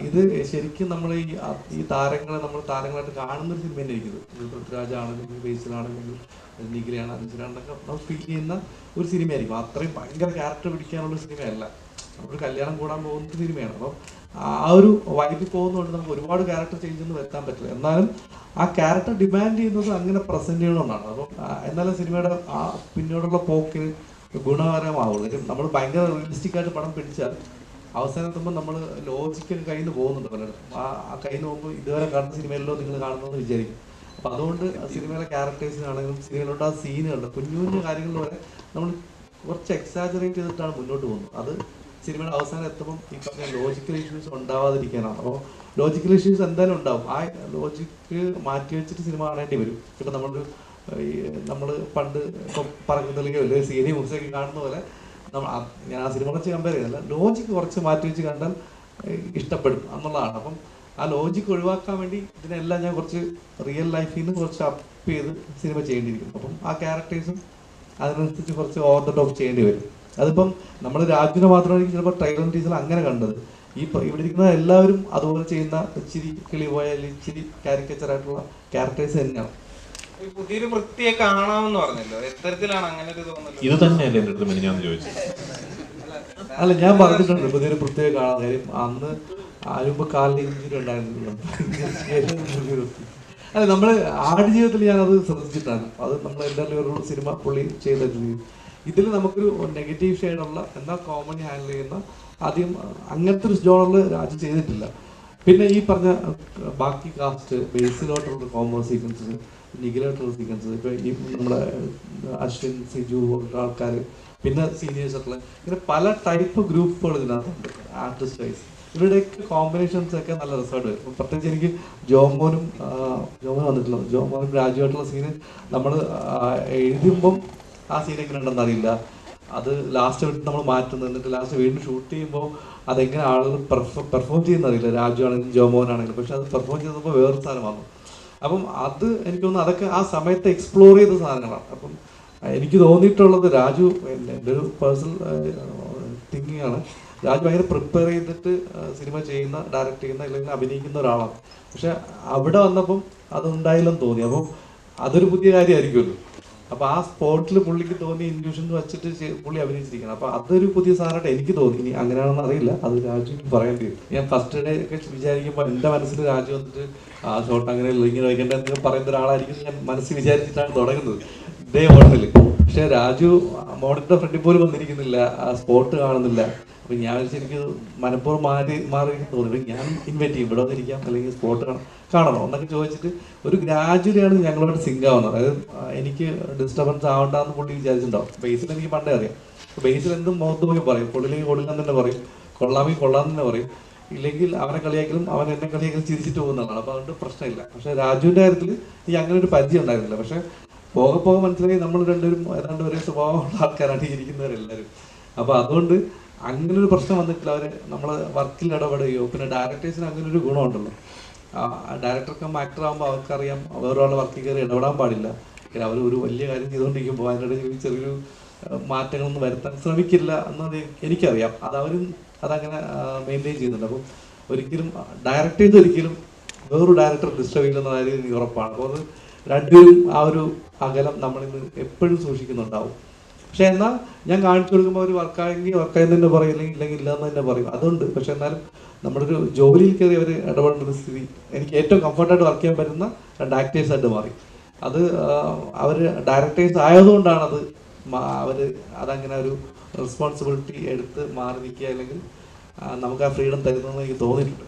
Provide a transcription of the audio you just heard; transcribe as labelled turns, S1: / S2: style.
S1: ഇത് ശരിക്കും നമ്മൾ ഈ താരങ്ങളെ നമ്മൾ താരങ്ങളായിട്ട് കാണുന്നൊരു സിനിമ തന്നെ ആയിരിക്കും. ഇത് പൃഥ്വിരാജ് ആണെങ്കിലും ബേസിലാണെങ്കിലും നിഖിലയാണ് അനുസരണൊക്കെ നമ്മൾ ഫീൽ ചെയ്യുന്ന ഒരു സിനിമയായിരിക്കും. അത്രയും ഭയങ്കര ക്യാരക്ടർ പിടിക്കാനുള്ള സിനിമയല്ല, നമ്മളൊരു കല്യാണം കൂടാൻ പോകുന്ന സിനിമയാണ്. അപ്പം ആ ഒരു വൈബിൽ പോകുന്നതുകൊണ്ട് നമുക്ക് ഒരുപാട് ക്യാരക്ടർ ചേഞ്ച് ഒന്നും വരുത്താൻ പറ്റില്ല. എന്നാലും ആ ക്യാരക്ടർ ഡിമാൻഡ് ചെയ്യുന്നത് അങ്ങനെ പ്രസന്റ് ചെയ്യണമെന്നാണ്. അപ്പം എന്നാലും സിനിമയുടെ ആ പിന്നീടുള്ള പോക്കിന് ഗുണകരമാവുള്ളൂ. നമ്മൾ ഭയങ്കര റിയലിസ്റ്റിക് ആയിട്ട് പടം പിടിച്ചാൽ അവസാനം എത്തുമ്പോൾ നമ്മൾ ലോജിക്കൊക്കെ കയ്യിൽ നിന്ന് പോകുന്നുണ്ട് പലരും. ആ കയ്യിൽ നിന്ന് പോകുമ്പോൾ ഇതുവരെ കാണുന്ന സിനിമയിലോ നിങ്ങൾ കാണുന്നതെന്ന് വിചാരിക്കും. അപ്പം അതുകൊണ്ട് സിനിമയിലെ ക്യാരക്ടേഴ്സിനാണെങ്കിലും സിനിമയിലോട്ട് ആ സീനുകളുടെ കുഞ്ഞു കുഞ്ഞു കാര്യങ്ങൾ വരെ നമ്മൾ കുറച്ച് എക്സാജറേറ്റ് ചെയ്തിട്ടാണ് മുന്നോട്ട് പോകുന്നത്. അത് സിനിമയുടെ അവസാനം എത്തുമ്പം ഈ പറഞ്ഞ ലോജിക്കൽ ഇഷ്യൂസ് ഉണ്ടാവാതിരിക്കാനാണ്. അപ്പോൾ ലോജിക്കൽ ഇഷ്യൂസ് എന്തായാലും ഉണ്ടാവും. ആ ലോജിക്ക് മാറ്റി വെച്ചിട്ട് സിനിമ കാണേണ്ടി വരും. ഇപ്പം നമ്മൾ പണ്ട് ഇപ്പം പറയുന്നില്ലെങ്കിൽ വലിയ സീരി മുറിച്ചൊക്കെ കാണുന്ന പോലെ ഞാൻ ആ സിനിമ കുറച്ച് കമ്പയർ ചെയ്യുന്നില്ല, ലോജിക്ക് കുറച്ച് മാറ്റി വെച്ച് കണ്ടാൽ ഇഷ്ടപ്പെടും എന്നുള്ളതാണ്. അപ്പം ആ ലോജിക്ക് ഒഴിവാക്കാൻ വേണ്ടി ഇതിനെല്ലാം ഞാൻ കുറച്ച് റിയൽ ലൈഫിൽ നിന്ന് കുറച്ച് അപ്പ് ചെയ്ത് സിനിമ ചെയ്യേണ്ടിയിരിക്കും. അപ്പം ആ ക്യാരക്ടേഴ്സും അതിനനുസരിച്ച് കുറച്ച് ഓവർ ദ ടോപ്പ് ചെയ്യേണ്ടി വരും. അതിപ്പം നമ്മൾ രാജുവിനെ മാത്രമായിരിക്കും ചിലപ്പോൾ ട്രെയിലർ ടീച്ചർ അങ്ങനെ കണ്ടത്. ഇവിടെ ഇരിക്കുന്ന എല്ലാവരും അതുപോലെ ചെയ്യുന്ന ഇച്ചിരി കിളി പോയാൽ ഇച്ചിരി കാരിക്കേച്ചറായിട്ടുള്ള ക്യാരക്ടേഴ്സ് തന്നെയാണ്.
S2: പുതിയൊരു വൃത്തിയെ കാണാമെന്ന് പറഞ്ഞല്ലോ, എത്തരത്തിലാണ് അങ്ങനെ ഒരു തോന്നുന്നത്?
S3: ഇത് തന്നെയല്ലേ എൻ്റെ അടുത്ത് ഞാൻ ചോദിച്ചത്.
S1: അല്ല, ഞാൻ പറഞ്ഞിട്ടുണ്ട് പുതിയൊരു പ്രത്യേക കാണാൻ. കാര്യം അന്ന് ആരുമ്പോ കാലിന് ഇഞ്ചുറി ഉണ്ടായിരുന്നു. അല്ല, നമ്മൾ ആടുജീവിതത്തിൽ ഞാനത് ശ്രദ്ധിച്ചിട്ടാണ്. അത് നമ്മൾ എന്തായാലും ഒരു സിനിമ പുള്ളി ചെയ്തിട്ടുണ്ട്. ഇതിൽ നമുക്കൊരു നെഗറ്റീവ് ഷെയ്ഡുള്ള എന്നാൽ കോമഡി ഹാൻഡിൽ ചെയ്യുന്ന ആദ്യം അങ്ങനത്തെ ഒരു ജോണറിൽ രാജു ചെയ്തിട്ടില്ല. പിന്നെ ഈ പറഞ്ഞ ബാക്കി കാസ്റ്റ് ബേസിലോട്ടുള്ള കോമോ സീക്വൻസസ്, നിഖിലായിട്ടുള്ള സീക്വൻസസ്, ഇപ്പോൾ ഈ നമ്മുടെ അശ്വിൻ, സിജു പോലുള്ള ആൾക്കാർ, പിന്നെ സീനിയേഴ്സ് ആയിട്ടുള്ള ഇങ്ങനെ പല ടൈപ്പ് ഗ്രൂപ്പുകൾ ഇതിനകത്തുണ്ട്. ആർട്ടിസ്റ്റ് വൈസ് ഇവരുടെയൊക്കെ കോമ്പിനേഷൻസ് ഒക്കെ നല്ല റിസൾട്ട് വരും. പ്രത്യേകിച്ച് എനിക്ക് ജോമോൻ വന്നിട്ടുള്ള ജോമോനും രാജുവായിട്ടുള്ള സീന് നമ്മൾ എഴുതുമ്പം ആ സീൻ എങ്ങനെ ഉണ്ടെന്ന് അറിയില്ല. അത് ലാസ്റ്റ് വിട്ട് നമ്മൾ മാറ്റുന്നത്, എന്നിട്ട് ലാസ്റ്റ് വീണ്ടും ഷൂട്ട് ചെയ്യുമ്പോൾ അതെങ്ങനെ ആളുകൾ പെർഫോം ചെയ്യുന്ന അറിയില്ല. രാജു ആണെങ്കിലും ജോമോനാണെങ്കിലും. പക്ഷെ അത് പെർഫോം ചെയ്തപ്പോൾ വേറൊരു സാധനം വന്നു. അപ്പം അത് എനിക്ക് തോന്നുന്നു അതൊക്കെ ആ സമയത്ത് എക്സ്പ്ലോർ ചെയ്ത സാധനങ്ങളാണ്. അപ്പം എനിക്ക് തോന്നിയിട്ടുള്ളത് രാജു, എൻ്റെ ഒരു പേഴ്സണൽ തിങ്കിങ് ആണ്, രാജു ഭയങ്കര പ്രിപ്പയർ ചെയ്തിട്ട് സിനിമ ചെയ്യുന്ന, ഡയറക്റ്റ് ചെയ്യുന്ന അല്ലെങ്കിൽ അഭിനയിക്കുന്ന ഒരാളാണ്. പക്ഷെ അവിടെ വന്നപ്പം അതുണ്ടായില്ലെന്ന് തോന്നി. അപ്പം അതൊരു പുതിയ കാര്യമായിരിക്കുമല്ലോ. അപ്പോൾ ആ സ്പോട്ടിൽ പുള്ളിക്ക് തോന്നി ഇൻഡ്യൂഷൻ വെച്ചിട്ട് പുള്ളി അഭിനയിച്ചിരിക്കണം. അപ്പോൾ അതൊരു പുതിയ സാധനമായിട്ട് എനിക്ക് തോന്നി. ഇനി അങ്ങനെയാണെന്ന് അറിയില്ല, അത് രാജുവിന് പറയേണ്ടി വരും. ഞാൻ ഫസ്റ്റ് ഡേ ഒക്കെ വിചാരിക്കുമ്പോൾ എൻ്റെ മനസ്സിൽ രാജു വന്നിട്ട് ആ ഷോട്ട് അങ്ങനെ ഇങ്ങനെ വയ്ക്കേണ്ട എന്നൊക്കെ പറയുന്ന ഒരാളായിരിക്കും ഞാൻ മനസ്സിൽ വിചാരിച്ചിട്ടാണ് തുടങ്ങുന്നത് ഡേ 1. പക്ഷേ രാജു മോണിറ്റർ ഫ്രണ്ടിൽ പോലും വന്നിരിക്കുന്നില്ല, ആ സ്പോട്ട് കാണുന്നില്ല. അപ്പം ഞാൻ എനിക്ക് മനഃപൂർവ്വം മാറി തോന്നി ഞാൻ ഇൻവൈറ്റ് ചെയ്യും, ഇവിടെ വന്നിരിക്കാം അല്ലെങ്കിൽ സ്പോട്ട് കാണണോ എന്നൊക്കെ ചോദിച്ചിട്ട് ഒരു ഗ്രാജുവലിയാണ് ഞങ്ങളോട് സിങ്ക് ആവുന്നത്. അതായത് എനിക്ക് ഡിസ്റ്റർബൻസ് ആവണ്ടെന്ന് പുള്ളി വിചാരിച്ചിട്ടുണ്ടാവും. ബേസിൽ എനിക്ക് പണ്ടേ അറിയാം. ബേസിൽ എന്തും മുഖത്ത് പോയി പറയും, കൊള്ളില്ലെങ്കിൽ കൊള്ളില്ലെന്ന് തന്നെ പറയും, കൊള്ളാമെങ്കിൽ കൊള്ളാമെന്ന് തന്നെ പറയും. ഇല്ലെങ്കിൽ അവനെ കളിയാക്കലും അവൻ എന്നെ കളിയാക്കലും ചിരിച്ചിട്ട് പോകുന്നതാണ്. അപ്പോൾ അതുകൊണ്ട് പ്രശ്നമില്ല. പക്ഷേ രാജുവിൻ്റെ കാര്യത്തിൽ ഈ അങ്ങനെ ഒരു പരിചയം ഉണ്ടായിരുന്നില്ല. പക്ഷേ പോകെ പോകെ മനസ്സിലായി നമ്മൾ രണ്ടുപേരും ഏതാണ്ട് ഒരേ സ്വഭാവമുള്ള ആൾക്കാരാണ് ഇരിക്കുന്നവരെല്ലാവരും. അപ്പോൾ അതുകൊണ്ട് അങ്ങനെ ഒരു പ്രശ്നം വന്നിട്ടില്ല. അവർ നമ്മൾ വർക്കിൽ ഇടപെടുകയോ, പിന്നെ ഡയറക്ടേഴ്സിന് അങ്ങനെ ഒരു ഗുണമുണ്ടല്ലോ, ഡയറക്ടർക്കും ആക്ടർ ആകുമ്പോൾ അവർക്കറിയാം വേറൊരാളുടെ വർക്കിൽ കയറി ഇടപെടാൻ പാടില്ല. അവർ ഒരു വലിയ കാര്യം ചെയ്തുകൊണ്ടിരിക്കുമ്പോൾ അതിനിടയിൽ ചെറിയൊരു മാറ്റങ്ങളൊന്നും വരുത്താൻ ശ്രമിക്കില്ല എന്നത് എനിക്കറിയാം. അതങ്ങനെ മെയിൻറ്റെയിൻ ചെയ്യുന്നുണ്ട്. അപ്പം ഒരിക്കലും ഡയറക്ടേഴ്സ് ഒരിക്കലും വേറൊരു ഡയറക്ടർ ഡിസ്റ്റർബ് ചെയ്യുന്ന കാര്യം എനിക്ക് ഉറപ്പാണ്. അപ്പോൾ അത് രണ്ടുപേരും ആ ഒരു അകലം നമ്മളിന്ന് എപ്പോഴും സൂക്ഷിക്കുന്നുണ്ടാവും. പക്ഷെ എന്നാൽ ഞാൻ കാണിച്ചു കൊടുക്കുമ്പോൾ അവർ വർക്കായെങ്കിൽ വർക്കായെന്ന് തന്നെ പറയും, ഇല്ലെങ്കിൽ ഇല്ലയെന്ന് തന്നെ പറയും. അതുണ്ട്. പക്ഷെ എന്നാലും നമ്മുടെ ഒരു ജോലിയിൽ കയറി അവർ ഇടപെടേണ്ട ഒരു സ്ഥിതി എനിക്ക് ഏറ്റവും കംഫർട്ടായിട്ട് വർക്ക് ചെയ്യാൻ പറ്റുന്ന 2 ആക്ടേഴ്സായിട്ട് മാറി. അത് അവർ ഡയറക്ടേഴ്സ് ആയതുകൊണ്ടാണ് അവർ അതങ്ങനെ ഒരു റെസ്പോൺസിബിലിറ്റി എടുത്ത് മാറി നിൽക്കുക, അല്ലെങ്കിൽ നമുക്ക് ആ ഫ്രീഡം തരുന്നതെന്ന് എനിക്ക് തോന്നിയിട്ടുണ്ട്.